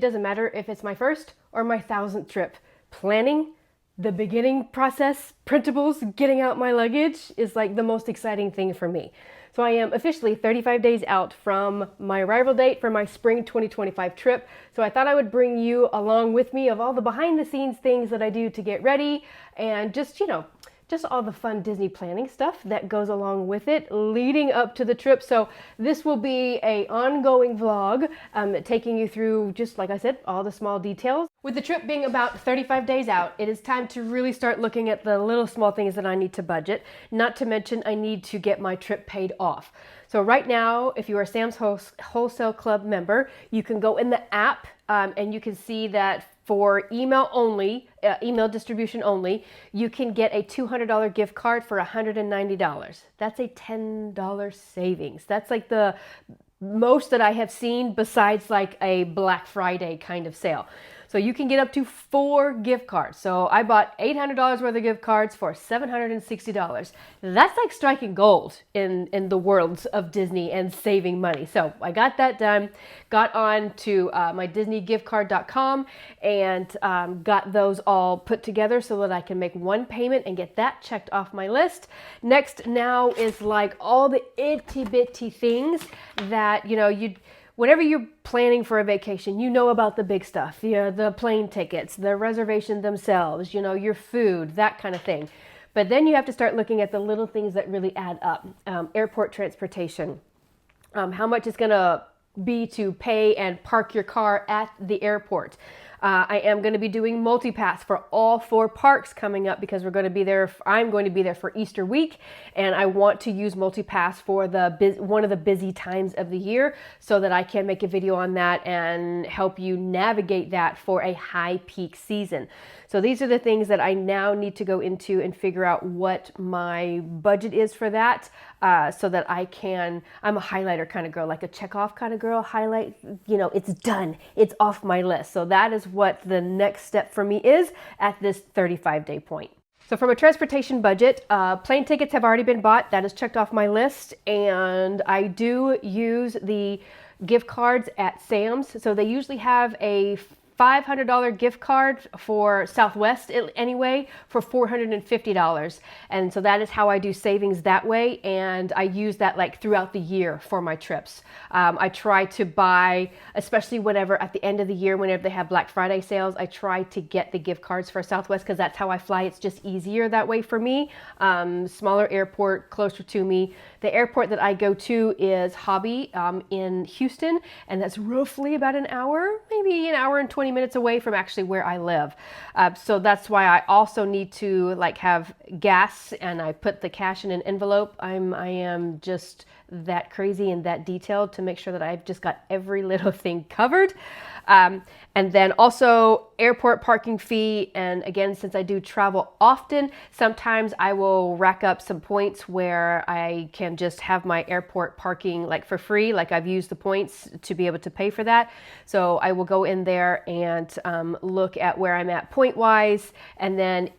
doesn't matter if it's my first or my 1,000th trip. Planning, the beginning process, printables, getting out my luggage is like the most exciting thing for me. So I am officially 35 days out from my arrival date for my spring 2025 trip. So I thought I would bring you along with me of all the behind the scenes things that I do to get ready and just, just all the fun Disney planning stuff that goes along with it leading up to the trip. So this will be an ongoing vlog taking you through, just like I said, all the small details. With the trip being about 35 days out, it is time to really start looking at the little small things that I need to budget, not to mention I need to get my trip paid off. So right now, if you are a Sam's Wholesale Club member, you can go in the app and you can see that for email only, email distribution only, you can get a $200 gift card for $190. That's a $10 savings. That's like the most that I have seen besides like a Black Friday kind of sale. So you can get up to 4 gift cards. So I bought $800 worth of gift cards for $760. That's like striking gold in the worlds of Disney and saving money. So I got that done, got on to my DisneyGiftCard.com and got those all put together so that I can make one payment and get that checked off my list. Next now is like all the itty bitty things that, whenever you're planning for a vacation, you know about the big stuff, the plane tickets, the reservation themselves, your food, that kind of thing. But then you have to start looking at the little things that really add up. Airport transportation, how much it's going to be to pay and park your car at the airport. I am going to be doing multi-pass for all 4 parks coming up because we're going to be there. I'm going to be there for Easter week, and I want to use multi-pass for one of the busy times of the year so that I can make a video on that and help you navigate that for a high peak season. So these are the things that I now need to go into and figure out what my budget is for that so that I'm a highlighter kind of girl, like a check off kind of girl, highlight, it's done, it's off my list. So that is what the next step for me is at this 35-day point. So from a transportation budget, plane tickets have already been bought. That is checked off my list. And I do use the gift cards at Sam's. So they usually have a $500 gift card for Southwest anyway for $450. And so that is how I do savings that way. And I use that like throughout the year for my trips. I try to buy, especially whenever at the end of the year, whenever they have Black Friday sales, I try to get the gift cards for Southwest because that's how I fly. It's just easier that way for me. Smaller airport, closer to me. The airport that I go to is Hobby in Houston, and that's roughly about an hour, maybe an hour and 20 minutes away from actually where I live. So that's why I also need to have gas, and I put the cash in an envelope. I am just that crazy and that detailed to make sure that I've just got every little thing covered. And then also airport parking fee. And again, since I do travel often, sometimes I will rack up some points where I can just have my airport parking for free. I've used the points to be able to pay for that. So I will go in there and look at where I'm at point wise. And then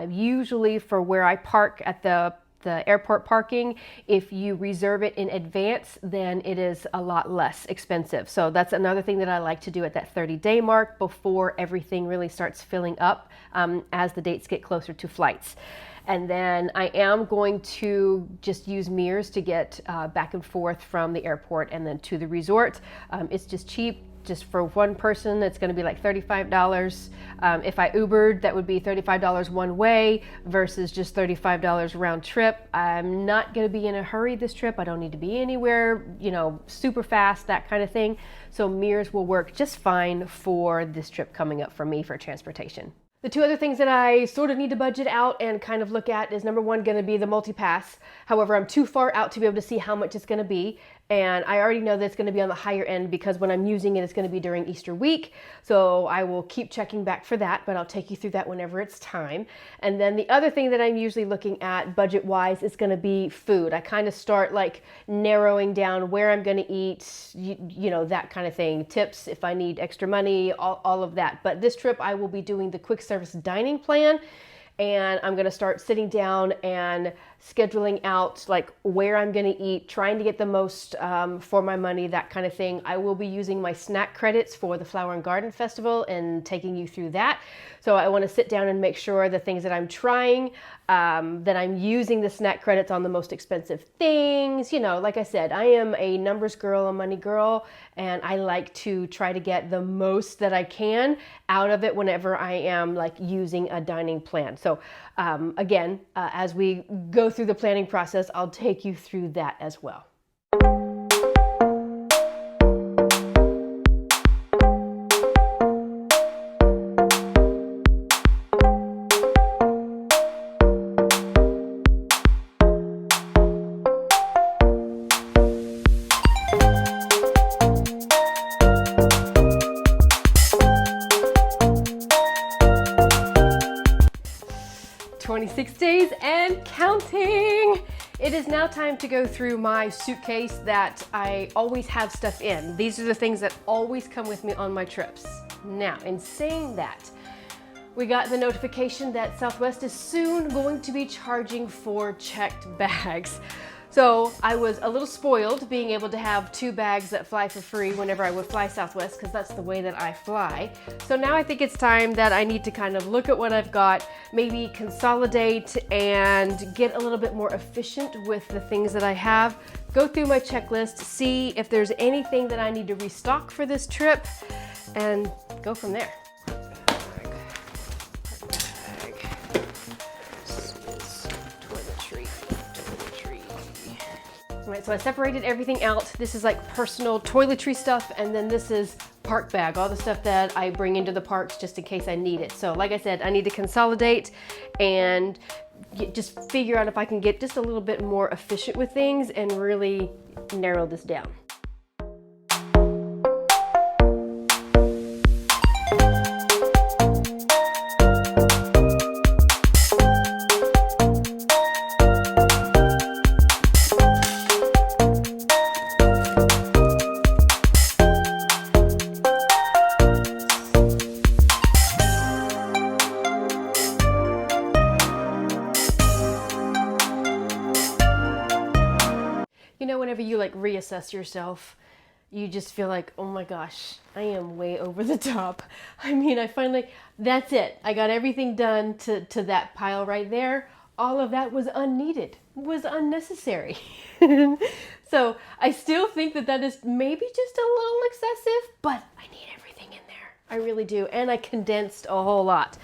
usually for where I park at the airport parking, if you reserve it in advance, then it is a lot less expensive. So that's another thing that I like to do at that 30-day mark before everything really starts filling up as the dates get closer to flights. And then I am going to just use Mears to get back and forth from the airport and then to the resort. It's just cheap. Just for one person, it's going to be like $35. If I Ubered, that would be $35 one way versus just $35 round trip. I'm not going to be in a hurry this trip. I don't need to be anywhere, super fast, that kind of thing. So Mears will work just fine for this trip coming up for me for transportation. The 2 other things that I sort of need to budget out and kind of look at is number 1 going to be the multi-pass. However, I'm too far out to be able to see how much it's going to be. And I already know that it's going to be on the higher end because when I'm using it, it's going to be during Easter week. So I will keep checking back for that, but I'll take you through that whenever it's time. And then the other thing that I'm usually looking at budget-wise is going to be food. I kind of start narrowing down where I'm going to eat, that kind of thing. Tips if I need extra money, all of that. But this trip, I will be doing the quick service dining plan. and I'm gonna start sitting down and scheduling out like where I'm gonna eat, trying to get the most for my money, that kind of thing. I will be using my snack credits for the Flower and Garden Festival and taking you through that. So I want to sit down and make sure the things that I'm trying, that I'm using the snack credits on the most expensive things. You know, like I said, I am a numbers girl, a money girl, and I like to try to get the most that I can out of it whenever I am like using a dining plan. So again, as we go through the planning process, I'll take you through that as well. Days and counting. It is now time to go through my suitcase that I always have stuff in. These are the things that always come with me on my trips. Now, in saying that, we got the notification that Southwest is soon going to be charging for checked bags. So I was a little spoiled being able to have 2 bags that fly for free whenever I would fly Southwest, because that's the way that I fly. So now I think it's time that I need to kind of look at what I've got, maybe consolidate and get a little bit more efficient with the things that I have, go through my checklist, see if there's anything that I need to restock for this trip, and go from there. All right, so I separated everything out. This is like personal toiletry stuff, and then this is park bag, all the stuff that I bring into the parks just in case I need it. So like I said, I need to consolidate and just figure out if I can get just a little bit more efficient with things and really narrow this down. You know, whenever you like reassess yourself, you just feel like, oh my gosh, I am way over the top. I mean, I finally, that's it. I got everything done to that pile right there. All of that was unneeded, was unnecessary. So I still think that that is maybe just a little excessive, but I need everything in there. I really do. And I condensed a whole lot.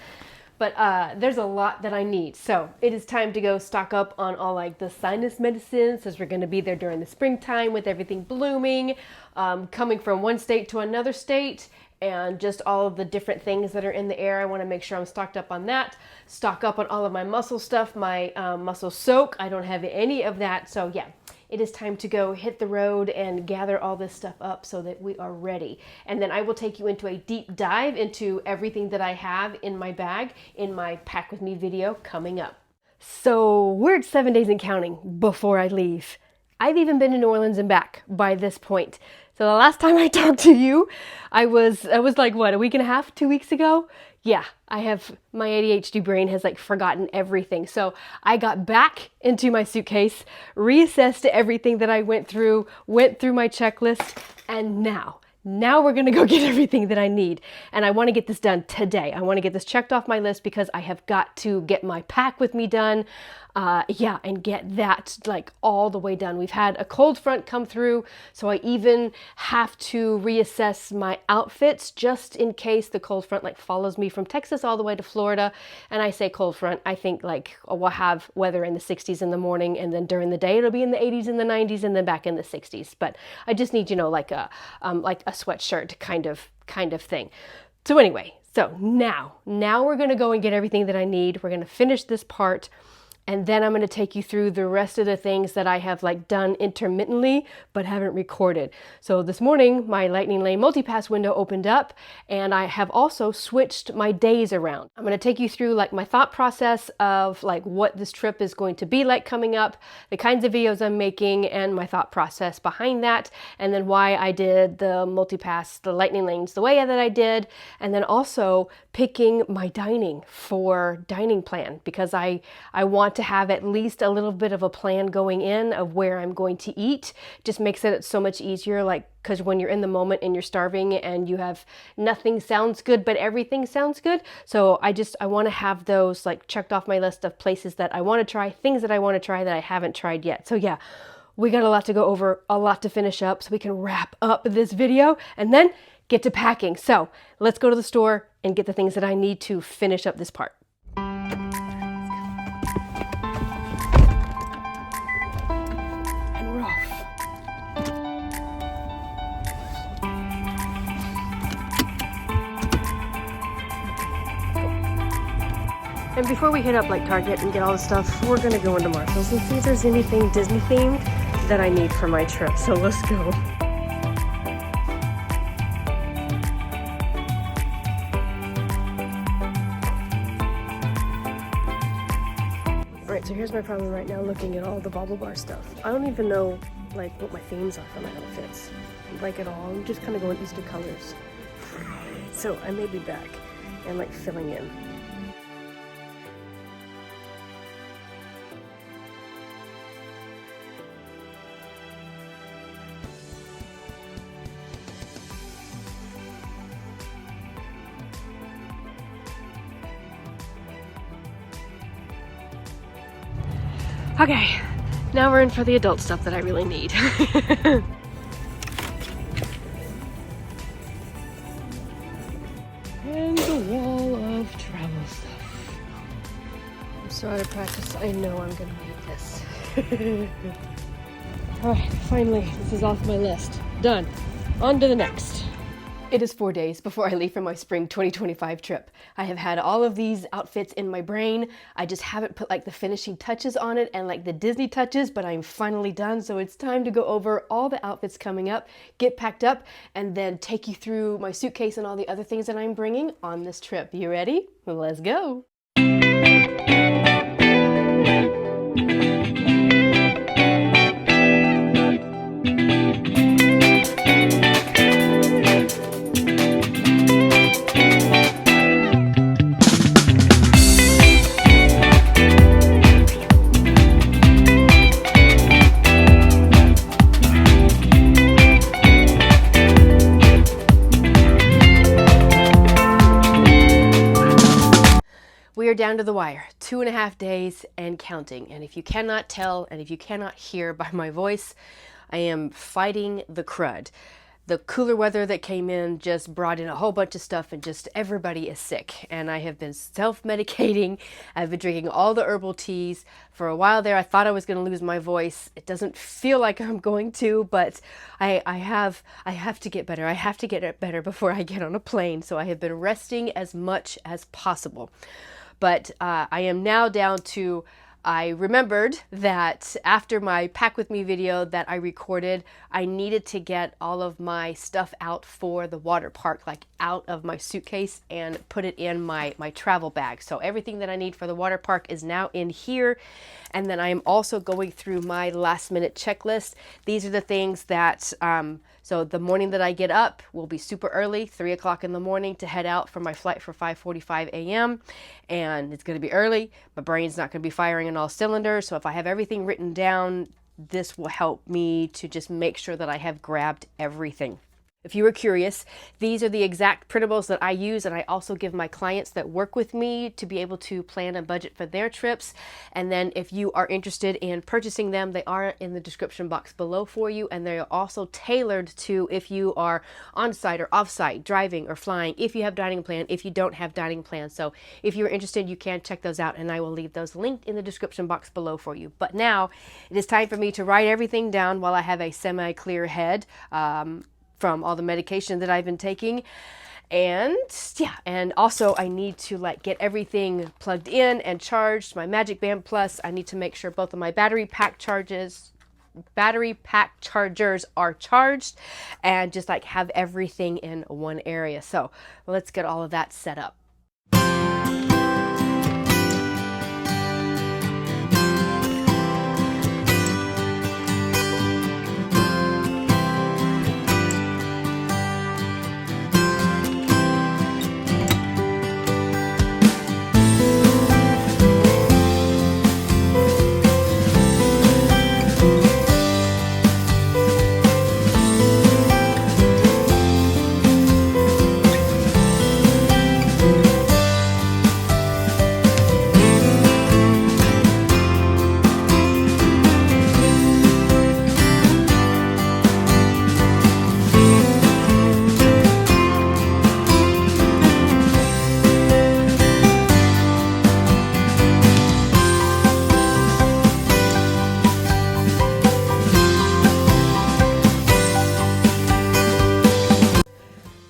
But there's a lot that I need. So it is time to go stock up on all like the sinus medicines, since we're going to be there during the springtime with everything blooming, coming from one state to another state, and just all of the different things that are in the air. I want to make sure I'm stocked up on that. Stock up on all of my muscle stuff, my muscle soak. I don't have any of that. So yeah, it is time to go hit the road and gather all this stuff up so that we are ready. And then I will take you into a deep dive into everything that I have in my bag in my Pack With Me video coming up. So we're at 7 days and counting before I leave. I've even been to New Orleans and back by this point. So the last time I talked to you, I was like, what, a week and a half, 2 weeks ago? Yeah, my ADHD brain has like forgotten everything. So I got back into my suitcase, reassessed everything that I went through my checklist, and now we're gonna go get everything that I need. And I wanna get this done today. I wanna get this checked off my list because I have got to get my Pack With Me done. And get that like all the way done. We've had a cold front come through, so I even have to reassess my outfits just in case the cold front like follows me from Texas all the way to Florida. And I say cold front, I think like we'll have weather in the 60s in the morning, and then during the day it'll be in the 80s and the 90s, and then back in the 60s. But I just need, like a sweatshirt kind of thing. So anyway, so now we're gonna go and get everything that I need. We're gonna finish this part. And then I'm going to take you through the rest of the things that I have like done intermittently but haven't recorded. So this morning my Lightning Lane multipass window opened up, and I have also switched my days around. I'm going to take you through like my thought process of like what this trip is going to be like coming up, the kinds of videos I'm making, and my thought process behind that, and then why I did the multipass, the Lightning Lanes the way that I did, and then also picking my dining plan, because I want to have at least a little bit of a plan going in of where I'm going to eat. Just makes it so much easier, like, because when you're in the moment and you're starving and you have nothing sounds good but everything sounds good. So I want to have those like checked off my list of places that I want to try, things that I want to try that I haven't tried yet. So yeah, we got a lot to go over, a lot to finish up, so we can wrap up this video and then get to packing. So let's go to the store and get the things that I need to finish up this part. And before we hit up like Target and get all the stuff, we're gonna go into Marshall's and see if there's anything Disney themed that I need for my trip. So let's go. Alright, so here's my problem right now looking at all the Bobble Bar stuff. I don't even know like what my themes are for my outfits, like at all. I'm just kind of going Easter colors. So I may be back and like filling in. Okay, now we're in for the adult stuff that I really need. And the wall of travel stuff. I'm so out of practice, I know I'm gonna need this. Alright, finally, this is off my list. Done. On to the next. It is 4 days before I leave for my spring 2025 trip. I have had all of these outfits in my brain. I just haven't put like the finishing touches on it and like the Disney touches, but I'm finally done. So it's time to go over all the outfits coming up, get packed up, and then take you through my suitcase and all the other things that I'm bringing on this trip. You ready? Well, let's go. We are down to the wire, 2.5 days and counting. And if you cannot tell, and if you cannot hear by my voice, I am fighting the crud. The cooler weather that came in just brought in a whole bunch of stuff, and just everybody is sick. And I have been self-medicating. I've been drinking all the herbal teas. For a while there, I thought I was going to lose my voice. It doesn't feel like I'm going to, but I have to get better. I have to get it better before I get on a plane. So I have been resting as much as possible. But I am now down to, I remembered that after my Pack With Me video that I recorded, I needed to get all of my stuff out for the water park, like out of my suitcase, and put it in my travel bag. So everything that I need for the water park is now in here. And then I am also going through my last minute checklist. These are the things that, so the morning that I get up will be super early, 3 o'clock in the morning, to head out for my flight for 5:45 a.m. And it's going to be early. My brain's not going to be firing on all cylinders. So if I have everything written down, this will help me to just make sure that I have grabbed everything. If you were curious, these are the exact printables that I use, and I also give my clients that work with me to be able to plan a budget for their trips. And then if you are interested in purchasing them, they are in the description box below for you, and they are also tailored to if you are on-site or off-site, driving or flying, if you have dining plan, if you don't have dining plan. So if you're interested, you can check those out, and I will leave those linked in the description box below for you. But now it is time for me to write everything down while I have a semi-clear head. From all the medication that I've been taking. And yeah, and also I need to like get everything plugged in and charged. My Magic Band Plus, I need to make sure both of my battery pack chargers are charged, and just like have everything in one area. So let's get all of that set up.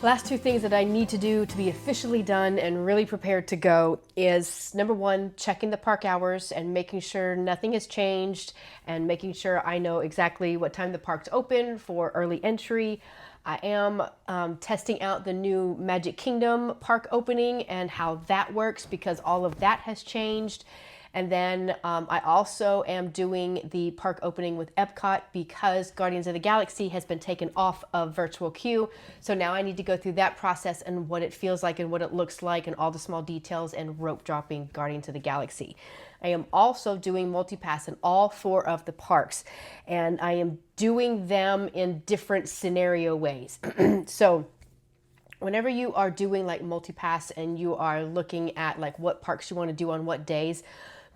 Last two things that I need to do to be officially done and really prepared to go is, number one, checking the park hours and making sure nothing has changed, and making sure I know exactly what time the park's open for early entry. I am testing out the new Magic Kingdom park opening and how that works, because all of that has changed. And then I also am doing the park opening with Epcot, because Guardians of the Galaxy has been taken off of virtual queue. So now I need to go through that process and what it feels like and what it looks like and all the small details and rope dropping Guardians of the Galaxy. I am also doing multipass in all 4 of the parks, and I am doing them in different scenario ways. So whenever you are doing like multipass and you are looking at like what parks you want to do on what days,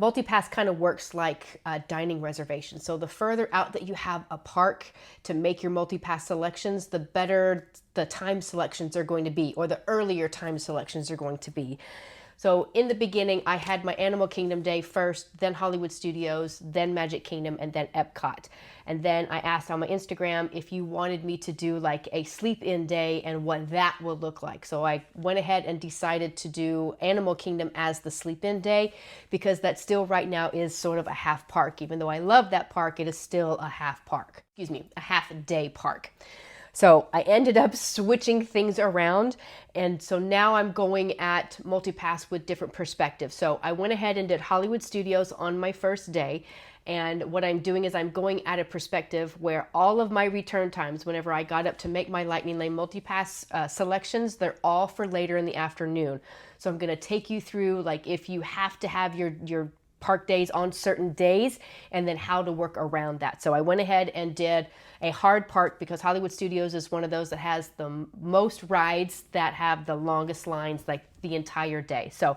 multipass kind of works like a dining reservation. So the further out that you have a park to make your multipass selections, the better the time selections are going to be, or the earlier time selections are going to be. So in the beginning, I had my Animal Kingdom day first, then Hollywood Studios, then Magic Kingdom, and then Epcot. And then I asked on my Instagram if you wanted me to do like a sleep-in day and what that would look like. So I went ahead and decided to do Animal Kingdom as the sleep-in day, because that still right now is sort of a half park. Even though I love that park, it is still a half park. Excuse me, a half day park. So I ended up switching things around, and so now I'm going at multipass with different perspectives. So I went ahead and did Hollywood Studios on my first day, and what I'm doing is I'm going at a perspective where all of my return times, whenever I got up to make my Lightning Lane multipass selections, they're all for later in the afternoon. So I'm going to take you through like if you have to have your park days on certain days, and then how to work around that. So I went ahead and did a hard park, because Hollywood Studios is one of those that has the most rides that have the longest lines like the entire day. So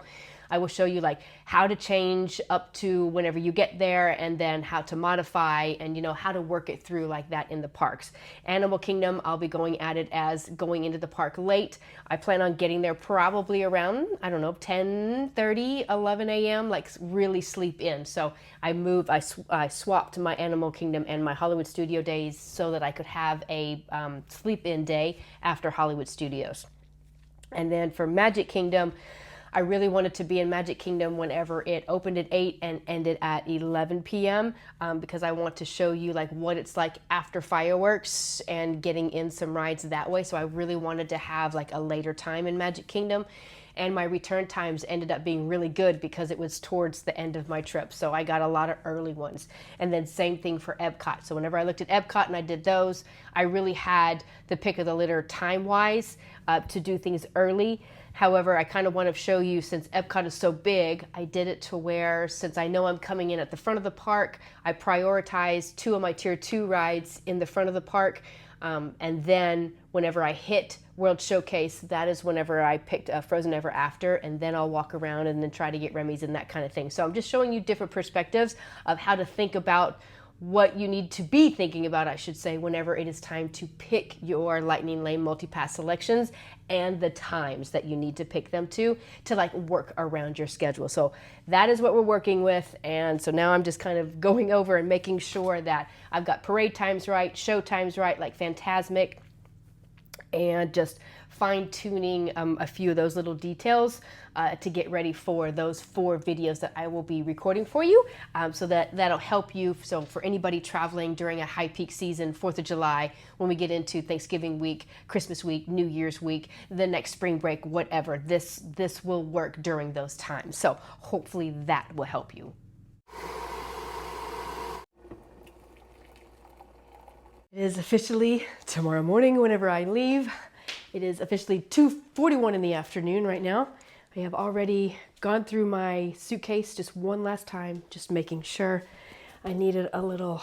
I will show you like how to change up to whenever you get there, and then how to modify and how to work it through like that in the parks. Animal Kingdom, I'll be going at it as going into the park late. I plan on getting there probably around, I don't know, 10:30, 11 a.m., like really sleep in. So I swapped my Animal Kingdom and my Hollywood Studio days so that I could have a sleep in day after Hollywood Studios. And then for Magic Kingdom, I really wanted to be in Magic Kingdom whenever it opened at 8 and ended at 11 p.m. Because I want to show you like what it's like after fireworks and getting in some rides that way. So I really wanted to have like a later time in Magic Kingdom. And my return times ended up being really good because it was towards the end of my trip. So I got a lot of early ones. And then same thing for Epcot. So whenever I looked at Epcot and I did those, I really had the pick of the litter time-wise to do things early. However, I kind of want to show you, since Epcot is so big, I did it to where, since I know I'm coming in at the front of the park, I prioritized 2 of my Tier 2 rides in the front of the park. And then whenever I hit World Showcase, that is whenever I picked Frozen Ever After, and then I'll walk around and then try to get Remy's and that kind of thing. So I'm just showing you different perspectives of how to think about what you need to be thinking about, I should say, whenever it is time to pick your Lightning Lane multipass selections, and the times that you need to pick them to like work around your schedule. So that is what we're working with. And so now I'm just kind of going over and making sure that I've got parade times right, show times right, like Fantasmic, and just fine-tuning a few of those little details to get ready for those 4 videos that I will be recording for you. So that'll help you. So for anybody traveling during a high peak season, 4th of July, when we get into Thanksgiving week, Christmas week, New Year's week, the next spring break, whatever, this will work during those times. So hopefully that will help you. It is officially tomorrow morning whenever I leave. It is officially 2:41 in the afternoon right now. I have already gone through my suitcase just one last time, just making sure. I needed a little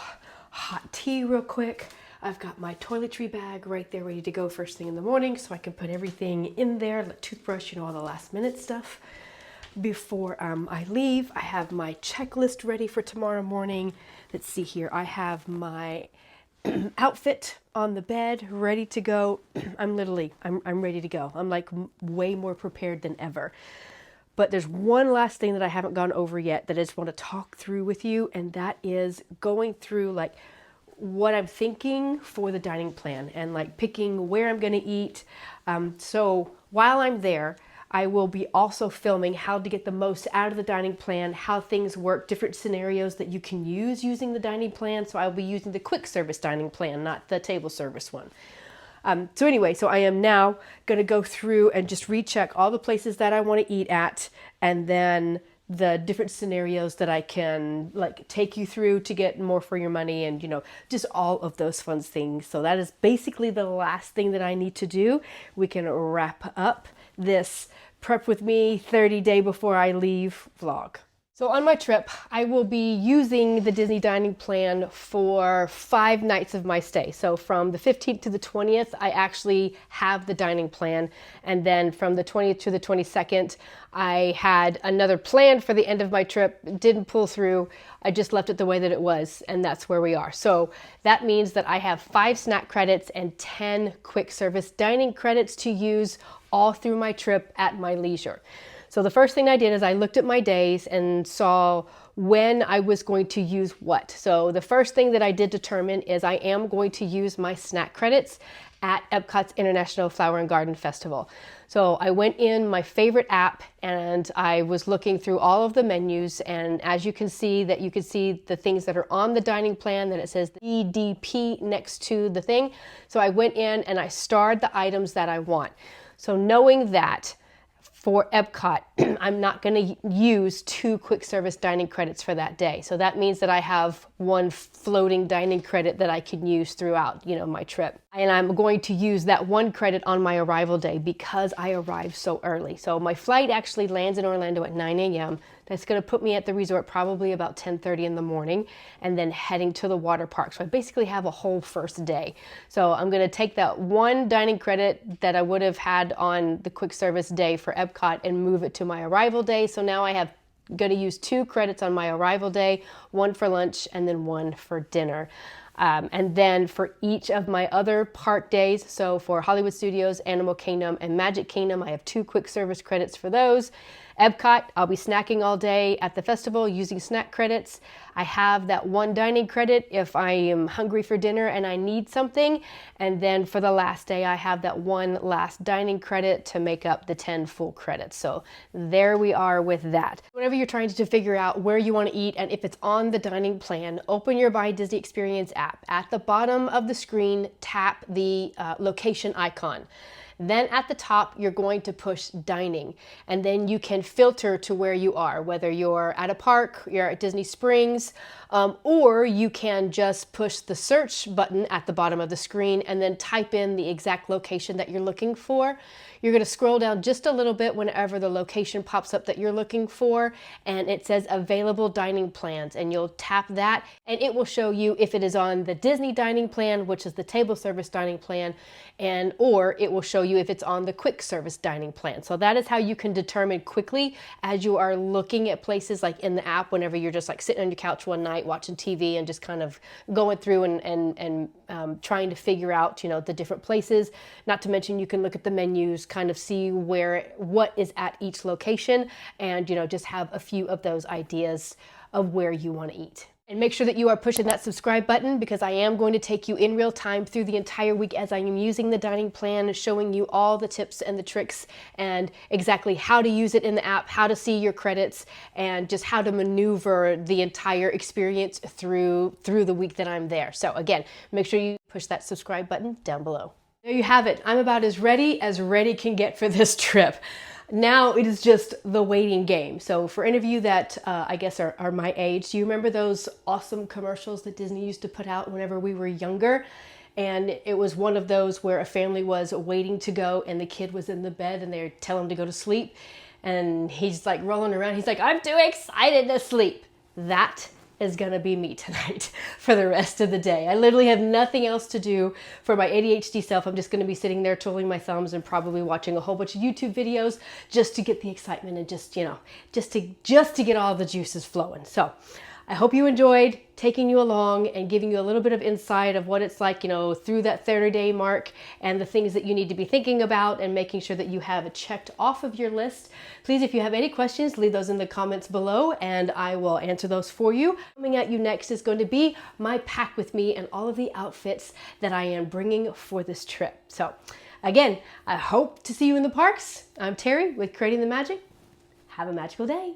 hot tea real quick. I've got my toiletry bag right there ready to go first thing in the morning so I can put everything in there, the toothbrush, all the last minute stuff. Before I leave, I have my checklist ready for tomorrow morning. Let's see here. I have my outfit on the bed ready to go. I'm ready to go. I'm like way more prepared than ever. But there's one last thing that I haven't gone over yet that I just want to talk through with you, and that is going through like what I'm thinking for the dining plan and like picking where I'm going to eat. So while I'm there, I will be also filming how to get the most out of the dining plan, how things work, different scenarios that you can use using the dining plan. So I'll be using the quick service dining plan, not the table service one. So anyway, so I am now going to go through and just recheck all the places that I want to eat at, and then the different scenarios that I can like take you through to get more for your money, and just all of those fun things. So that is basically the last thing that I need to do. We can wrap up this prep with me 30 day before I leave vlog. So on my trip, I will be using the Disney dining plan for 5 nights of my stay. So from the 15th to the 20th, I actually have the dining plan. And then from the 20th to the 22nd, I had another plan for the end of my trip. Didn't pull through. I just left it the way that it was, and that's where we are. So that means that I have 5 snack credits and 10 quick service dining credits to use all through my trip at my leisure. So the first thing I did is I looked at my days and saw when I was going to use what. So the first thing that I did determine is I am going to use my snack credits at Epcot's International Flower and Garden Festival. So I went in my favorite app and I was looking through all of the menus, and as you can see the things that are on the dining plan, that it says the EDP next to the thing. So I went in and I starred the items that I want. So knowing that for Epcot, I'm not going to use 2 quick service dining credits for that day. So that means that I have 1 floating dining credit that I can use throughout, my trip. And I'm going to use that 1 credit on my arrival day because I arrived so early. So my flight actually lands in Orlando at 9 a.m. That's going to put me at the resort probably about 10:30 in the morning, and then heading to the water park. So I basically have a whole first day. So I'm going to take that 1 dining credit that I would have had on the quick service day for Epcot and move it to my arrival day. So now I have going to use 2 credits on my arrival day, 1 for lunch and then 1 for dinner. And then for each of my other park days, so for Hollywood Studios, Animal Kingdom, and Magic Kingdom, I have 2 quick service credits for those. Epcot, I'll be snacking all day at the festival using snack credits. I have that 1 dining credit if I am hungry for dinner and I need something. And then for the last day, I have that 1 last dining credit to make up the 10 full credits. So there we are with that. Whenever you're trying to figure out where you want to eat and if it's on the dining plan, open your My Disney Experience app. At the bottom of the screen, tap the location icon. Then at the top, you're going to push dining, and then you can filter to where you are, whether you're at a park, you're at Disney Springs, or you can just push the search button at the bottom of the screen and then type in the exact location that you're looking for. You're going to scroll down just a little bit whenever the location pops up that you're looking for, and it says available dining plans, and you'll tap that and it will show you if it is on the Disney dining plan, which is the table service dining plan, or it will show you if it's on the quick service dining plan. So that is how you can determine quickly as you are looking at places like in the app, whenever you're just like sitting on your couch one night watching TV and just kind of going through and trying to figure out, the different places. Not to mention you can look at the menus, kind of see what is at each location, and just have a few of those ideas of where you want to eat. And make sure that you are pushing that subscribe button, because I am going to take you in real time through the entire week as I am using the dining plan, showing you all the tips and the tricks and exactly how to use it in the app, how to see your credits, and just how to maneuver the entire experience through the week that I'm there. So again, make sure you push that subscribe button down below. There you have it. I'm about as ready can get for this trip. Now it is just the waiting game. So for any of you that I guess are my age, do you remember those awesome commercials that Disney used to put out whenever we were younger? And it was one of those where a family was waiting to go and the kid was in the bed and they tell him to go to sleep. And he's like rolling around. He's like, I'm too excited to sleep. That is gonna be me tonight for the rest of the day. I literally have nothing else to do for my ADHD self. I'm just gonna be sitting there twiddling my thumbs and probably watching a whole bunch of YouTube videos just to get the excitement and just to get all the juices flowing. So I hope you enjoyed taking you along and giving you a little bit of insight of what it's like, through that 30-day mark and the things that you need to be thinking about and making sure that you have it checked off of your list. Please, if you have any questions, leave those in the comments below and I will answer those for you. Coming at you next is going to be my pack with me and all of the outfits that I am bringing for this trip. So again, I hope to see you in the parks. I'm Terry with Creating the Magic. Have a magical day.